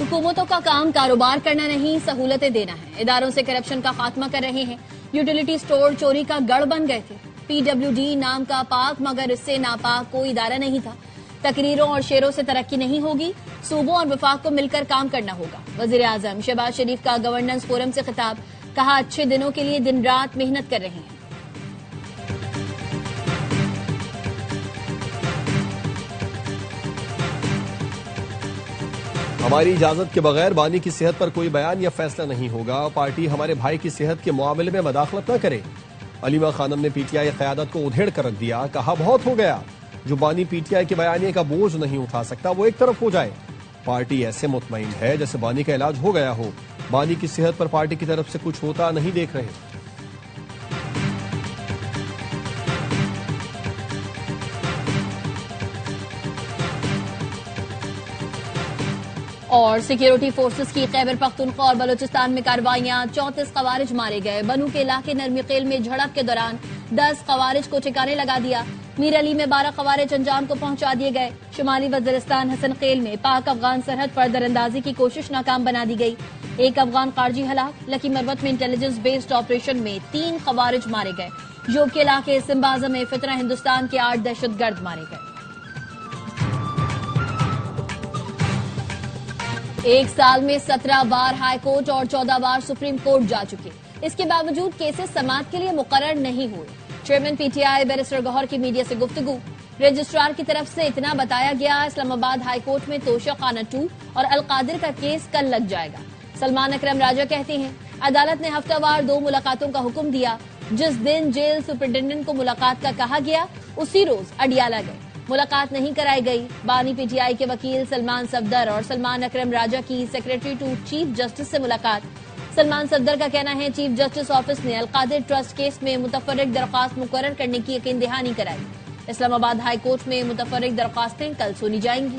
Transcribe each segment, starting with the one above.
हुकूमतों का काम कारोबार करना नहीं, सहूलतें देना है। इदारों से करप्शन का खात्मा कर रहे हैं। यूटिलिटी स्टोर चोरी का गढ़ बन गए थे। PWD नाम का पाक मगर इससे नापाक कोई इदारा नहीं था। तकरीरों और शेरों से तरक्की नहीं होगी, सूबों और वफाक को मिलकर काम करना होगा। वजीर आजम शहबाज शरीफ का गवर्नेंस फोरम से खिताब, कहा अच्छे दिनों के लिए दिन रात मेहनत कर रहे हैं। हमारी इजाजत के बगैर बानी की सेहत पर कोई बयान या फैसला नहीं होगा। पार्टी हमारे भाई की सेहत के मामले में मदाखलत न करे। अलीमा खानम ने PTI क़यादत को उधेड़ कर रख दिया, कहा बहुत हो गया। जो बानी PTI के बयानिए का बोझ नहीं उठा सकता वो एक तरफ हो जाए। पार्टी ऐसे मुतमईन है जैसे बानी का इलाज हो गया हो। बानी की सेहत पर पार्टी की तरफ से कुछ होता नहीं देख रहे। और सिक्योरिटी फोर्सेस की खैबर पख्तूनख्वा और बलूचिस्तान में कार्रवाइयां, 34 खवारिज मारे गए। बनू के इलाके नरमीखेल में झड़प के दौरान 10 खवारिज को ठिकाने लगा दिया। मीर अली में 12 खवारिज अंजाम को पहुंचा दिए गए। शुमाली वजीरिस्तान हसन खेल में पाक अफगान सरहद पर दरअंदाजी की कोशिश नाकाम बना दी गई। एक अफगान खारजी हलाक। लकी मरवत में इंटेलिजेंस बेस्ड ऑपरेशन में 3 खवारिज मारे गए। जोब के इलाके सिम्बाजा में फितरा हिंदुस्तान के 8 दहशतगर्द मारे गए। एक साल में 17 बार हाई कोर्ट और 14 बार सुप्रीम कोर्ट जा चुके। इसके बावजूद केसेस समाअत के लिए मुकर्रर नहीं हुए। चेयरमैन PTI बैरिस्टर गौहर की मीडिया से गुफ्तगू। रजिस्ट्रार की तरफ से इतना बताया गया, इस्लामाबाद हाई कोर्ट में तोशा खाना 2 और अलकादिर का केस कल लग जाएगा। सलमान अकरम राजा कहते हैं, अदालत ने हफ्तावार 2 मुलाकातों का हुक्म दिया। जिस दिन जेल सुपरिटेंडेंट को मुलाकात का कहा गया उसी रोज अडियाला गए। मुलाकात नहीं कराई गई। बानी PTI के वकील सलमान सफदर और सलमान अकरम राजा की सेक्रेटरी टू चीफ जस्टिस से मुलाकात। सलमान सफदर का कहना है, चीफ जस्टिस ऑफिस ने अलकादिर ट्रस्ट केस में मुतफर्रिक दरख्वास्त मुकर्रर करने की यकीन दहानी कराई। इस्लामाबाद हाई कोर्ट में मुतफर्रिक दरख्वास्तें कल सुनी जाएंगी।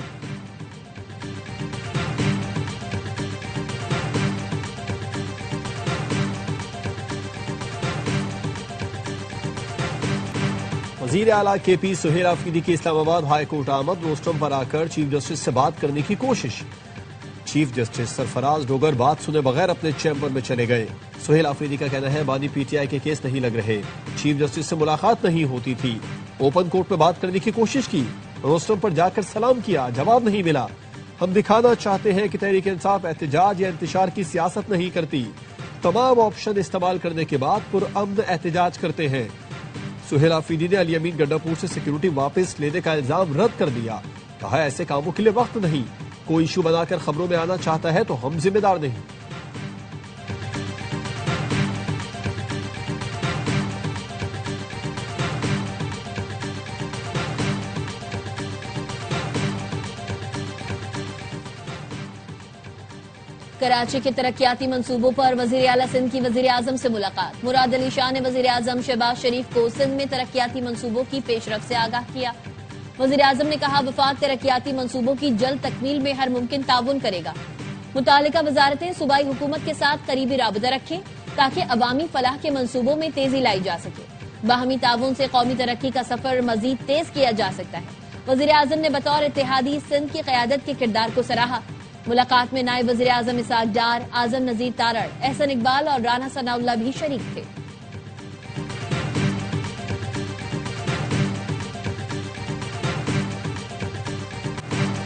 वजीर आला KP सुहेल आफरीदी की इस्लामाबाद हाई कोर्ट आमद। रोस्टम पर आकर चीफ जस्टिस से बात करने की कोशिश। चीफ जस्टिस सरफराज डोगर बात सुने बगैर अपने चैम्बर में चले गए। सुहेल आफरीदी का कहना है, बानी PTI के केस नहीं लग रहे। चीफ जस्टिस से मुलाकात नहीं होती थी। ओपन कोर्ट में बात करने की कोशिश की। रोस्टम पर जाकर सलाम किया, जवाब नहीं मिला। हम दिखाना चाहते हैं कि तहरीक इंसाफ एहतजाज या इंतशार की सियासत नहीं करती। तमाम ऑप्शन इस्तेमाल करने के बाद पुरअमन एहतजाज करते हैं। सुहेल आफरीदी ने अली अमीन गंडापुर से सिक्योरिटी वापस लेने का इल्जाम रद्द कर दिया। कहा, ऐसे कामों के लिए वक्त नहीं। कोई इशू बनाकर खबरों में आना चाहता है तो हम जिम्मेदार नहीं। कराची के तरक्याती मंसूबों पर वजीर आला सिंध की वजीर आजम से मुलाकात। मुराद अली शाह ने वजीर आजम शहबाज शरीफ को सिंध में तरक्याती मंसूबों की पेशरफ से आगाह किया। वजीर आजम ने कहा, वफाक तरक्याती मंसूबों की जल्द तकमील में हर मुमकिन ताउन करेगा। मुतालिका वजारतें सूबाई हुकूमत के साथ करीबी राबता रखें ताकि अवामी फलाह के मंसूबों में तेजी लाई जा सके। बाहमी ताउन से कौमी तरक्की का सफर मजीद तेज किया जा सकता है। वजीर आजम ने बतौर इत्तेहादी सिंध की क़यादत के किरदार को सराहा। मुलाकात में नायब वजीर आजम इसाक डार, आजम नजीर तारड़, एहसन इकबाल और राना सनाउल्लाह भी शरीक थे।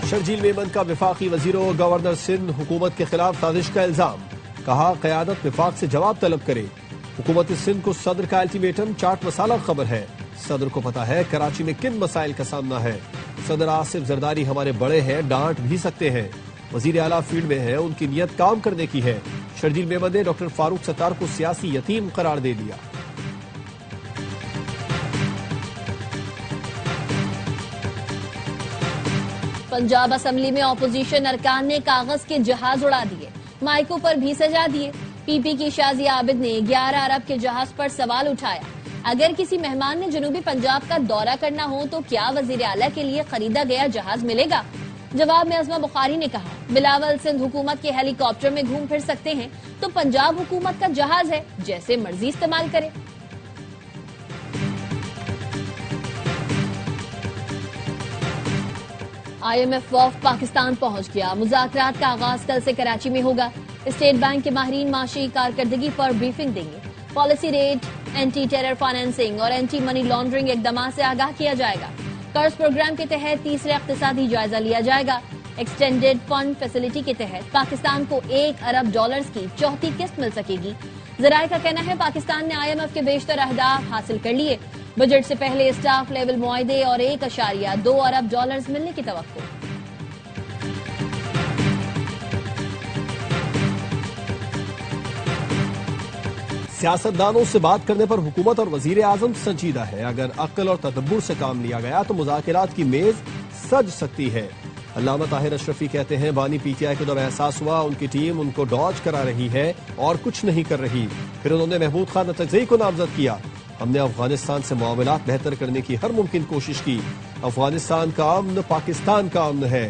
शर्जील मेमन का वफाकी वजीर और गवर्नर सिंध हुकूमत के खिलाफ साजिश का इल्जाम। कहा, क़यादत वफाक से जवाब तलब करे। हुकूमत सिंध को सदर का अल्टीमेटम चाट मसाला खबर है। सदर को पता है कराची में किन मसाइल का सामना है। सदर आसिफ जरदारी हमारे बड़े हैं, डांट भी सकते हैं। वजीर आला फील्ड में है, उनकी नियत काम करने की है। शर्जील मेमन ने डॉक्टर फारूक सत्तार को सियासी यतीम करार दे दिया। पंजाब असम्बली में ऑपोजिशन अरकान ने कागज के जहाज उड़ा दिए, माइकों पर भी सजा दिए। PP की शाजिया आबिद ने 11 अरब के जहाज पर सवाल उठाया। अगर किसी मेहमान ने जनूबी पंजाब का दौरा करना हो तो क्या वजीर आला के लिए खरीदा गया जहाज मिलेगा? जवाब में अज़मा बुखारी ने कहा, बिलावल सिंध हुकूमत के हेलीकॉप्टर में घूम फिर सकते हैं तो पंजाब हुकूमत का जहाज है, जैसे मर्जी इस्तेमाल करे। IMF वफ़द पाकिस्तान पहुंच गया। मुज़ाकरात का आगाज कल से कराची में होगा। स्टेट बैंक के माहिरीन माशी कारकर्दगी पर ब्रीफिंग देंगे। Policy rate, anti terror financing और एंटी मनी लॉन्ड्रिंग इकदाम से आगाह किया जाएगा। कर्ज प्रोग्राम के तहत तीसरे इक्तिसादी जायजा लिया जाएगा। एक्सटेंडेड फंड फैसिलिटी के तहत पाकिस्तान को $1 अरब की चौथी किस्त मिल सकेगी। जराये का कहना है पाकिस्तान ने IMF के बेशतर अहदाफ हासिल कर लिए। बजट से पहले स्टाफ लेवल मुआहदे और $1.2 अरब मिलने की तवक्को। सियासतदानों से बात करने पर हुकूमत और वजीर आजम संजीदा है। अगर अक्ल और तदब्बुर से काम लिया गया तो मुज़ाकरात की मेज सज सकती है। अल्लामा ताहिर अशरफी कहते हैं बानी PTI को जब एहसास हुआ उनकी टीम उनको डॉज करा रही है और कुछ नहीं कर रही, फिर उन्होंने महमूद खान अतरजई को नामजद किया। हमने अफगानिस्तान से मामलात बेहतर करने की हर मुमकिन कोशिश की। अफगानिस्तान का अमन पाकिस्तान का अमन है,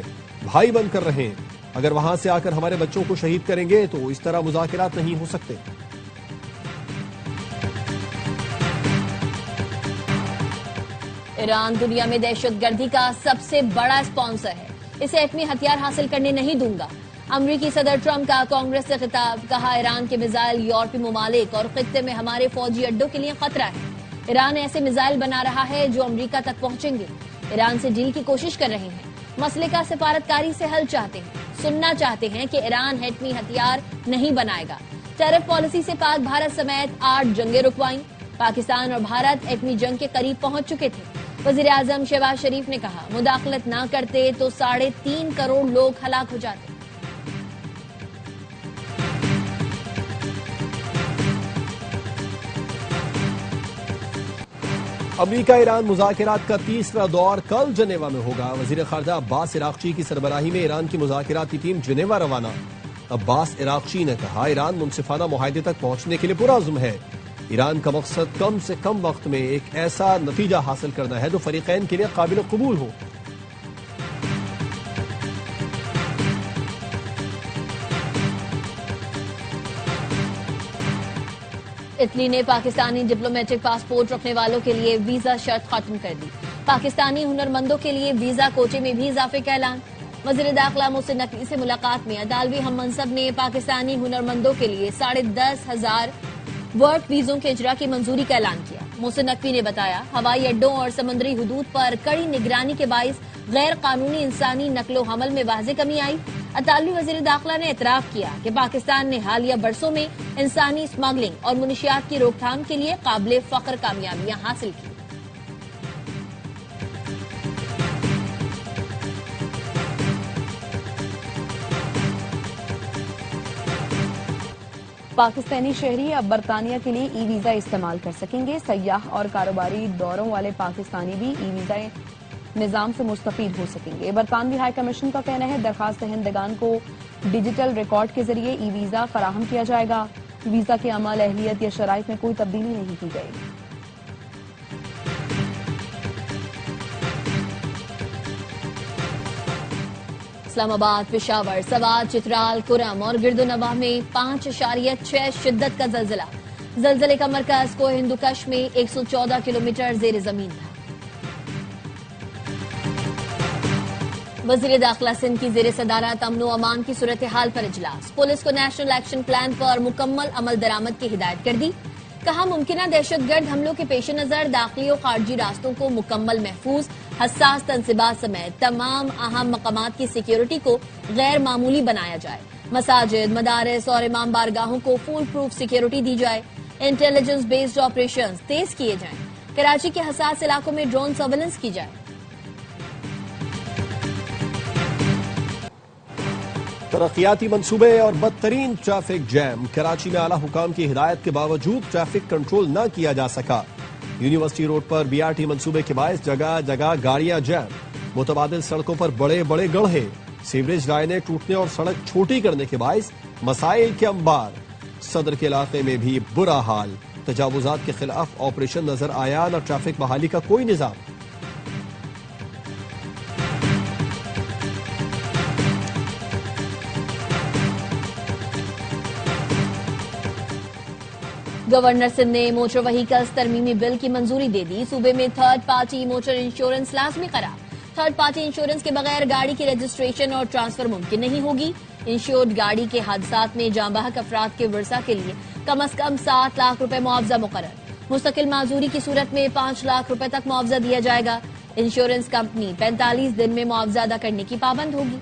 भाई बनकर रहें। अगर वहां से आकर हमारे बच्चों को शहीद करेंगे तो इस तरह मुज़ाकरात नहीं हो सकते। ईरान दुनिया में दहशतगर्दी का सबसे बड़ा स्पॉन्सर है, इसे एटमी हथियार हासिल करने नहीं दूंगा। अमरीकी सदर ट्रंप का कांग्रेस से खिताब, कहा ईरान के मिसाइल यूरोपीय ममालिक और खित्ते में हमारे फौजी अड्डों के लिए खतरा है। ईरान ऐसे मिसाइल बना रहा है जो अमरीका तक पहुंचेंगे। ईरान से डील की कोशिश कर रहे हैं, मसले का सिफारतकारी से हल चाहते हैं, सुनना चाहते हैं कि ईरान एटमी हथियार नहीं बनाएगा। टैरिफ पॉलिसी से पाक भारत समेत 8 जंगें रुकवाई। पाकिस्तान और भारत एटमी जंग के करीब पहुंच चुके थे। वजीर आजम शहबाज शरीफ ने कहा मुदाखलत ना करते तो 3.5 करोड़ लोग हलाक हो जाते। अमरीका ईरान मुज़ाकरात का तीसरा दौर कल जनेवा में होगा। वजीर खारजा अब्बास इराक़ची की सरबराही में ईरान की मुज़ाकराती टीम जनेवा रवाना। अब्बास इराक़ची ने कहा ईरान मुनसिफाना मुआहदे तक पहुंचने के लिए पुरअज़्म है। ईरान का मकसद कम से कम वक्त में एक ऐसा नतीजा हासिल करना है जो फरीकैन के लिए काबिल कबूल हो। इटली ने पाकिस्तानी डिप्लोमेटिक पासपोर्ट रखने वालों के लिए वीजा शर्त खत्म कर दी। पाकिस्तानी हुनरमंदों के लिए वीजा कोटे में भी इजाफे का ऐलान। वज़ीर दाखिला मोहसिन नकवी से मुलाकात में अदालवी हम मनसब ने पाकिस्तानी हुनरमंदों के लिए 10,500 वर्क वीजों के इजरा की मंजूरी का ऐलान किया। मोहसिन नकवी ने बताया हवाई अड्डों और समुद्री हुदूद पर कड़ी निगरानी के बाइस गैर कानूनी इंसानी नकलो हमल में वाज़ेह कमी आई। अतालवी वज़ीर दाखिला ने एतराफ किया कि पाकिस्तान ने हालिया बरसों में इंसानी स्मगलिंग और मुनशियात की रोकथाम के लिए काबिल फख्र कामयाबियां हासिल की। पाकिस्तानी शहरी अब बरतानिया के लिए ई-वीजा इस्तेमाल कर सकेंगे। सयाह और कारोबारी दौरों वाले पाकिस्तानी भी ई-वीजा निजाम से मुस्तफीद हो सकेंगे। बरतानवी हाई कमीशन का कहना है दरखास्त दहिंदगान को डिजिटल रिकॉर्ड के जरिए ई-वीजा फराहम किया जाएगा। वीजा के अमल, अहलियत या शराइत में कोई तब्दीली नहीं की गई। इस्लामाबाद, पेशावर, सवात, चित्राल, कुरम और गिरदोनवाह में 5.6 शिद्दत का जलजिला। जलजिले का मरकज को हिंदुकश में 114 किलोमीटर जेर जमीन था। वजीर दाखिला सिंध की जेर सदारत अमनो अमान की सूरत हाल पर इजलास। पुलिस को नेशनल एक्शन प्लान पर मुकम्मल अमल दरामद की हिदायत कर दी। कहा मुमकिन दहशतगर्द हमलों के पेश नजर दाखिली और खारजी रास्तों को मुकम्मल महफूज, हसास तनसीबात समेत तमाम अहम मकामात की सिक्योरिटी को गैर मामूली बनाया जाए। मसाजिद, मदारिस और इमाम बारगाहों को फुल प्रूफ सिक्योरिटी दी जाए। इंटेलिजेंस बेस्ड ऑपरेशंस तेज किए जाएं। कराची के हसास इलाकों में ड्रोन सर्वेलेंस की जाए। तरक्याती मंसूबे और बदतरीन ट्रैफिक जैम। कराची में आला हुकाम की हिदायत के बावजूद ट्रैफिक कंट्रोल न किया जा सका। यूनिवर्सिटी रोड पर BRT मंसूबे के बायस जगह जगह गाड़ियां जैम। मुतबादिल सड़कों पर बड़े बड़े गड्ढे। सीवरेज लाइनें टूटने और सड़क छोटी करने के बायस मसाइल के अंबार। सदर के इलाके में भी बुरा हाल। तजावुजात के खिलाफ ऑपरेशन नजर आया न ट्रैफिक बहाली का कोई निजाम। गवर्नर सिंध ने मोटर व्हीकल्स तरमीमी बिल की मंजूरी दे दी। सूबे में थर्ड पार्टी मोटर इंश्योरेंस लाजमी करार। थर्ड पार्टी इंश्योरेंस के बगैर गाड़ी की रजिस्ट्रेशन और ट्रांसफर मुमकिन नहीं होगी। इंश्योर्ड गाड़ी के हादसात में जांबाहक अफराद के वर्सा के लिए कम अज कम 7 लाख रुपए मुआवजा मुकर्रर। मुस्तकिल माजूरी की सूरत में 5 लाख रुपए तक मुआवजा दिया जाएगा। इंश्योरेंस कंपनी 45 दिन में मुआवजा अदा करने की पाबंद होगी।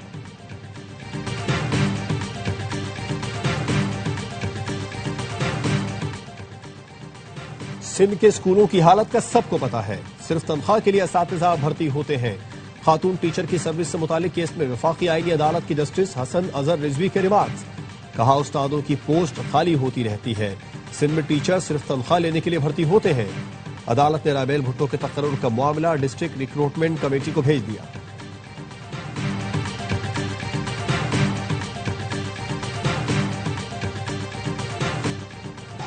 सिंध के स्कूलों की हालत का सबको पता है। सिर्फ तनख्वाह के लिए असातिज़ा भर्ती होते हैं। खातून टीचर की सर्विस से मुतालिक केस में वफाकी आईनी अदालत की जस्टिस हसन अजहर रिजवी के रिमार्क्स। कहा, उस्तादों की पोस्ट खाली होती रहती है। सिंध में टीचर सिर्फ तनख्वाह लेने के लिए भर्ती होते हैं। अदालत ने राबेल भुट्टो के तकर्रुर का मामला डिस्ट्रिक्ट रिक्रूटमेंट कमेटी को भेज दिया।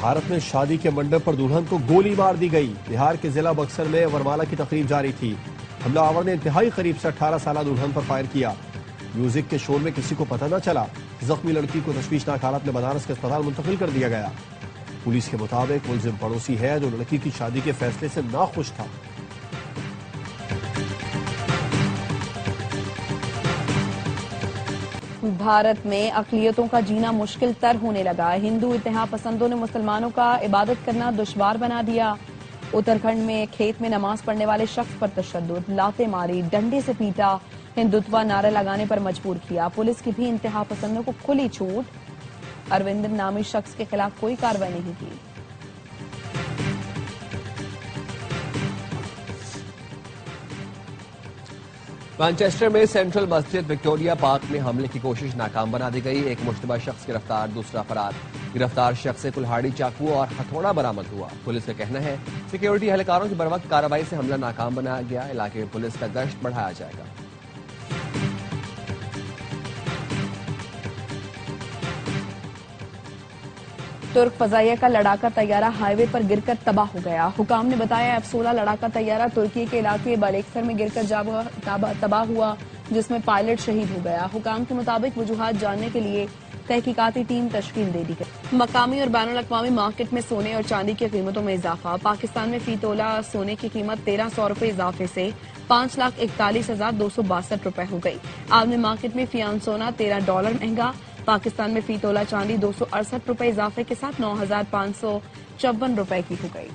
भारत में शादी के मंडप पर दुल्हन को गोली मार दी गई। बिहार के जिला बक्सर में वरमाला की तकरीब जारी थी। हमलावर ने इंतहाई करीब से 18 साल दुल्हन पर फायर किया। म्यूजिक के शोर में किसी को पता न चला। जख्मी लड़की को तशवीशनाक हालत में बनारस के अस्पताल मुंतकिल कर दिया गया। पुलिस के मुताबिक मुलजिम पड़ोसी है जो लड़की की शादी के फैसले से नाखुश था। भारत में अक़लियतों का जीना मुश्किल तर होने लगा। हिंदू इत्तेहा पसंदों ने मुसलमानों का इबादत करना दुश्वार बना दिया। उत्तराखंड में खेत में नमाज पढ़ने वाले शख्स पर तशद्दुद, लाते मारी, डंडे से पीटा, हिंदुत्व नारा लगाने पर मजबूर किया। पुलिस की भी इंतहा पसंदों को खुली छूट। अरविंदर नामी शख्स के खिलाफ कोई कार्रवाई नहीं की। मैनचेस्टर में सेंट्रल मस्जिद विक्टोरिया पार्क में हमले की कोशिश नाकाम बना दी गई। एक मुश्तबा शख्स गिरफ्तार, दूसरा फरार। गिरफ्तार शख्स से कुल्हाड़ी, चाकू और हथौड़ा बरामद हुआ। पुलिस का कहना है सिक्योरिटी एहलकारों की बरवक्त कार्रवाई से हमला नाकाम बनाया गया। इलाके में पुलिस का गश्त बढ़ाया जाएगा। तुर्क फजाइया का लड़ाका तैयारा हाईवे पर गिरकर तबाह हो गया। हुकाम ने बताया F-16 लड़ाका तैयारा तुर्की के इलाके बालेक्सर में गिरकर तबाह हुआ, जिसमें पायलट शहीद हो गया। हुकाम के मुताबिक वजूहात जानने के लिए तहकीकाती टीम तश्कील दे दी गई। मकामी और बैनुल अक़वामी मार्केट में सोने और चांदी की कीमतों में इजाफा। पाकिस्तान में फी तोला सोने की कीमत 1300 रुपए इजाफे से 5,41,262 रुपए हो गई। आलमी मार्केट में फी आउंस सोना $13 महंगा। पाकिस्तान में फी तोला चांदी 268 रुपए इजाफे के साथ 9,554 रुपए की हो गई।